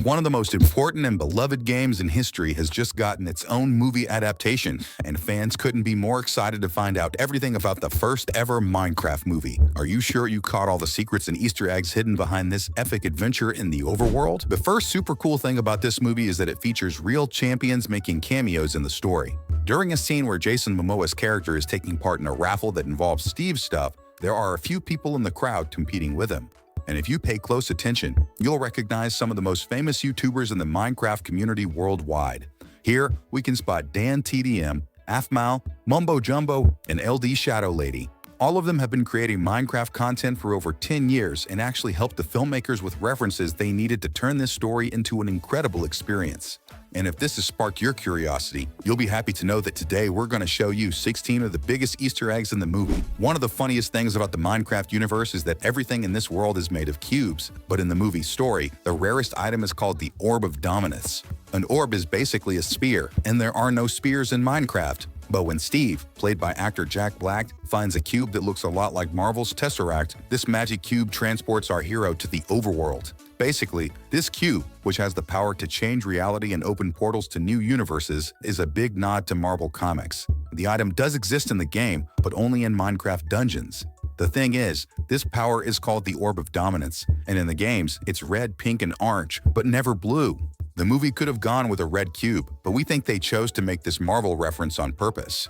One of the most important and beloved games in history has just gotten its own movie adaptation, and fans couldn't be more excited to find out everything about the first ever Minecraft movie. Are you sure you caught all the secrets and Easter eggs hidden behind this epic adventure in the overworld? The first super cool thing about this movie is that it features real champions making cameos in the story. During a scene where Jason Momoa's character is taking part in a raffle that involves Steve's stuff, there are a few people in the crowd competing with him. And if you pay close attention, you'll recognize some of the most famous YouTubers in the Minecraft community worldwide. Here, we can spot Dan TDM, Afmal, Mumbo Jumbo, and LD Shadow Lady. All of them have been creating Minecraft content for over 10 years and actually helped the filmmakers with references they needed to turn this story into an incredible experience. And if this has sparked your curiosity, you'll be happy to know that today we're going to show you 16 of the biggest Easter eggs in the movie. One of the funniest things about the Minecraft universe is that everything in this world is made of cubes, but in the movie's story, the rarest item is called the Orb of Dominance. An orb is basically a spear, and there are no spears in Minecraft. But when Steve, played by actor Jack Black, finds a cube that looks a lot like Marvel's Tesseract, this magic cube transports our hero to the overworld. Basically, this cube, which has the power to change reality and open portals to new universes, is a big nod to Marvel Comics. The item does exist in the game, but only in Minecraft dungeons. The thing is, this power is called the Orb of Dominance, and in the games, it's red, pink, and orange, but never blue. The movie could have gone with a red cube, but we think they chose to make this Marvel reference on purpose.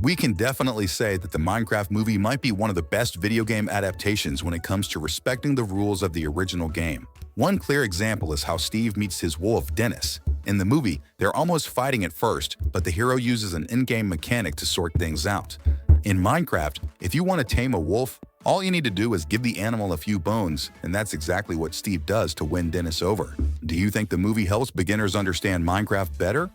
We can definitely say that the Minecraft movie might be one of the best video game adaptations when it comes to respecting the rules of the original game. One clear example is how Steve meets his wolf, Dennis. In the movie, they're almost fighting at first, but the hero uses an in-game mechanic to sort things out. In Minecraft, if you want to tame a wolf, all you need to do is give the animal a few bones, and that's exactly what Steve does to win Dennis over. Do you think the movie helps beginners understand Minecraft better?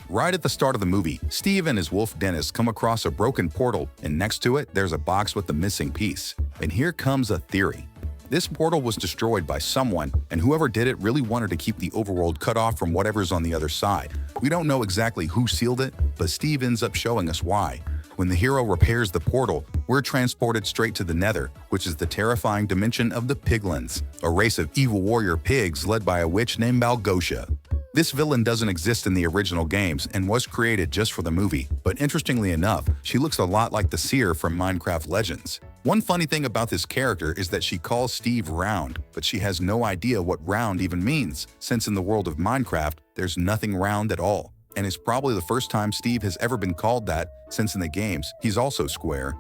Right at the start of the movie, Steve and his wolf Dennis come across a broken portal, and next to it, there's a box with the missing piece. And here comes a theory. This portal was destroyed by someone, and whoever did it really wanted to keep the overworld cut off from whatever's on the other side. We don't know exactly who sealed it, but Steve ends up showing us why. When the hero repairs the portal, we're transported straight to the Nether, which is the terrifying dimension of the Piglins, a race of evil warrior pigs led by a witch named Malgosia. This villain doesn't exist in the original games and was created just for the movie, but interestingly enough, she looks a lot like the Seer from Minecraft Legends. One funny thing about this character is that she calls Steve round, but she has no idea what round even means, since in the world of Minecraft, there's nothing round at all. And it's probably the first time Steve has ever been called that, since in the games, he's also square.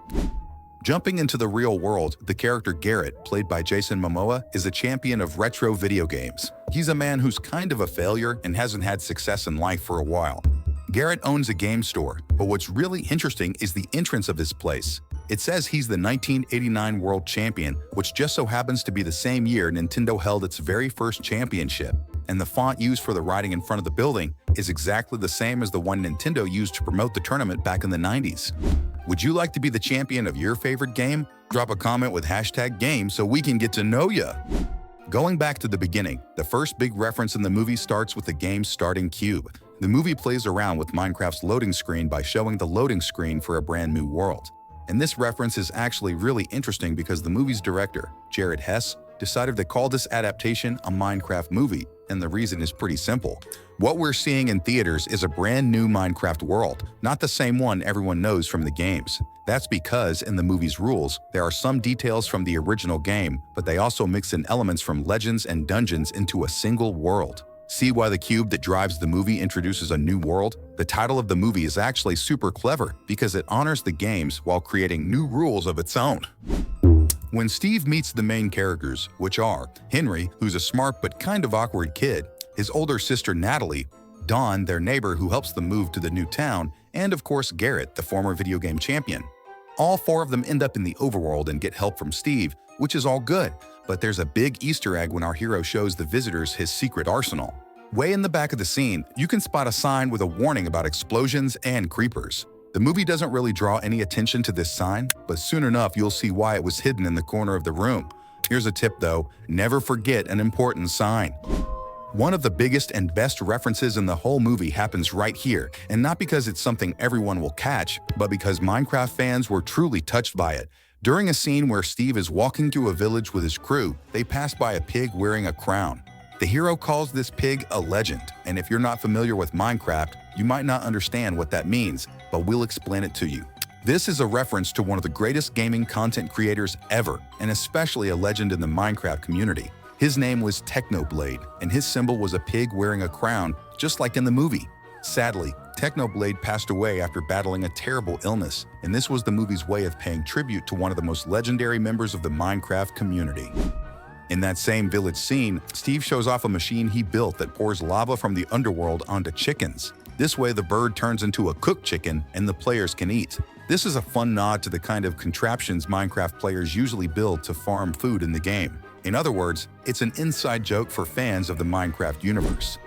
Jumping into the real world, the character Garrett, played by Jason Momoa, is a champion of retro video games. He's a man who's kind of a failure and hasn't had success in life for a while. Garrett owns a game store, but what's really interesting is the entrance of this place. It says he's the 1989 World Champion, which just so happens to be the same year Nintendo held its very first championship. And the font used for the writing in front of the building is exactly the same as the one Nintendo used to promote the tournament back in the 90s. Would you like to be the champion of your favorite game? Drop a comment with #game so we can get to know ya. Going back to the beginning, the first big reference in the movie starts with the game's starting cube. The movie plays around with Minecraft's loading screen by showing the loading screen for a brand new world. And this reference is actually really interesting because the movie's director, Jared Hess, decided to call this adaptation a Minecraft movie, and the reason is pretty simple. What we're seeing in theaters is a brand new Minecraft world, not the same one everyone knows from the games. That's because, in the movie's rules, there are some details from the original game, but they also mix in elements from Legends and Dungeons into a single world. See why the cube that drives the movie introduces a new world? The title of the movie is actually super clever because it honors the games while creating new rules of its own. When Steve meets the main characters, which are Henry, who's a smart but kind of awkward kid, his older sister Natalie, Dawn, their neighbor who helps them move to the new town, and of course Garrett, the former video game champion. All four of them end up in the overworld and get help from Steve, which is all good, but there's a big Easter egg when our hero shows the visitors his secret arsenal. Way in the back of the scene, you can spot a sign with a warning about explosions and creepers. The movie doesn't really draw any attention to this sign, but soon enough you'll see why it was hidden in the corner of the room. Here's a tip though, never forget an important sign. One of the biggest and best references in the whole movie happens right here, and not because it's something everyone will catch, but because Minecraft fans were truly touched by it. During a scene where Steve is walking through a village with his crew, they pass by a pig wearing a crown. The hero calls this pig a legend, and if you're not familiar with Minecraft, you might not understand what that means, but we'll explain it to you. This is a reference to one of the greatest gaming content creators ever, and especially a legend in the Minecraft community. His name was Technoblade, and his symbol was a pig wearing a crown, just like in the movie. Sadly, Technoblade passed away after battling a terrible illness, and this was the movie's way of paying tribute to one of the most legendary members of the Minecraft community. In that same village scene, Steve shows off a machine he built that pours lava from the underworld onto chickens. This way, the bird turns into a cooked chicken and the players can eat. This is a fun nod to the kind of contraptions Minecraft players usually build to farm food in the game. In other words, it's an inside joke for fans of the Minecraft universe.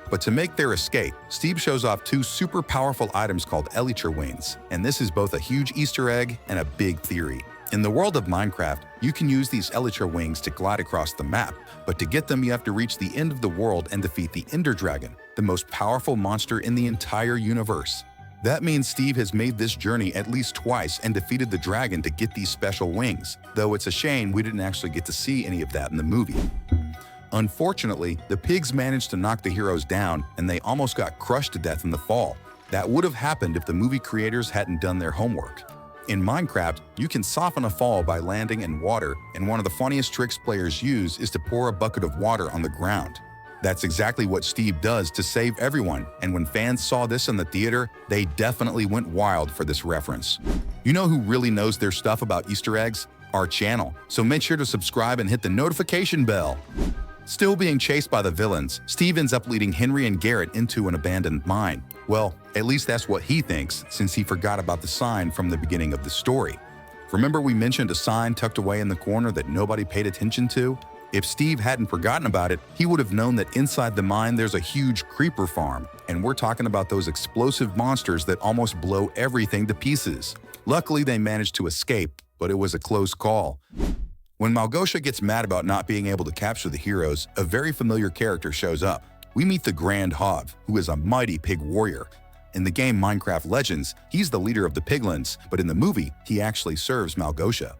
But to make their escape, Steve shows off two super powerful items called elytra wings, and this is both a huge Easter egg and a big theory. In the world of Minecraft, you can use these elytra wings to glide across the map, but to get them you have to reach the end of the world and defeat the Ender Dragon, the most powerful monster in the entire universe. That means Steve has made this journey at least twice and defeated the dragon to get these special wings, though it's a shame we didn't actually get to see any of that in the movie. Unfortunately, the pigs managed to knock the heroes down and they almost got crushed to death in the fall. That would have happened if the movie creators hadn't done their homework. In Minecraft, you can soften a fall by landing in water, and one of the funniest tricks players use is to pour a bucket of water on the ground. That's exactly what Steve does to save everyone, and when fans saw this in the theater, they definitely went wild for this reference. You know who really knows their stuff about Easter eggs? Our channel, so make sure to subscribe and hit the notification bell. Still being chased by the villains, Steve ends up leading Henry and Garrett into an abandoned mine. Well, at least that's what he thinks, since he forgot about the sign from the beginning of the story. Remember we mentioned a sign tucked away in the corner that nobody paid attention to? If Steve hadn't forgotten about it, he would have known that inside the mine there's a huge creeper farm, and we're talking about those explosive monsters that almost blow everything to pieces. Luckily, they managed to escape, but it was a close call. When Małgosia gets mad about not being able to capture the heroes, a very familiar character shows up. We meet the Grand Hov, who is a mighty pig warrior. In the game Minecraft Legends, he's the leader of the piglins, but in the movie, he actually serves Małgosia.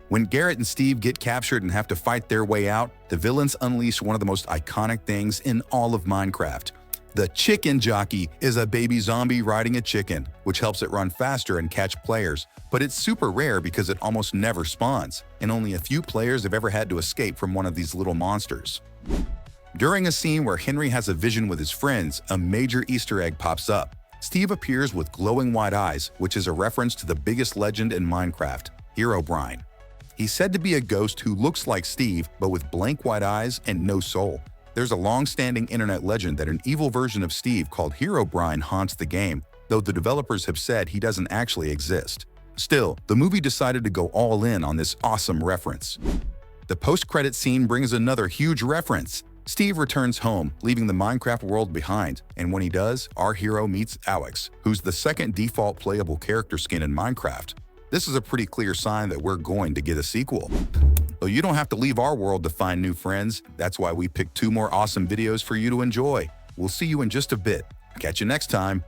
When Garrett and Steve get captured and have to fight their way out, the villains unleash one of the most iconic things in all of Minecraft. The chicken jockey is a baby zombie riding a chicken, which helps it run faster and catch players. But it's super rare because it almost never spawns, and only a few players have ever had to escape from one of these little monsters. During a scene where Henry has a vision with his friends, a major Easter egg pops up. Steve appears with glowing white eyes, which is a reference to the biggest legend in Minecraft, Herobrine. He's said to be a ghost who looks like Steve, but with blank white eyes and no soul. There's a long-standing internet legend that an evil version of Steve called Herobrine haunts the game, though the developers have said he doesn't actually exist. Still, the movie decided to go all in on this awesome reference. The post-credit scene brings another huge reference. Steve returns home, leaving the Minecraft world behind, and when he does, our hero meets Alex, who's the second default playable character skin in Minecraft. This is a pretty clear sign that we're going to get a sequel. Though you don't have to leave our world to find new friends, that's why we picked 2 more awesome videos for you to enjoy. We'll see you in just a bit. Catch you next time.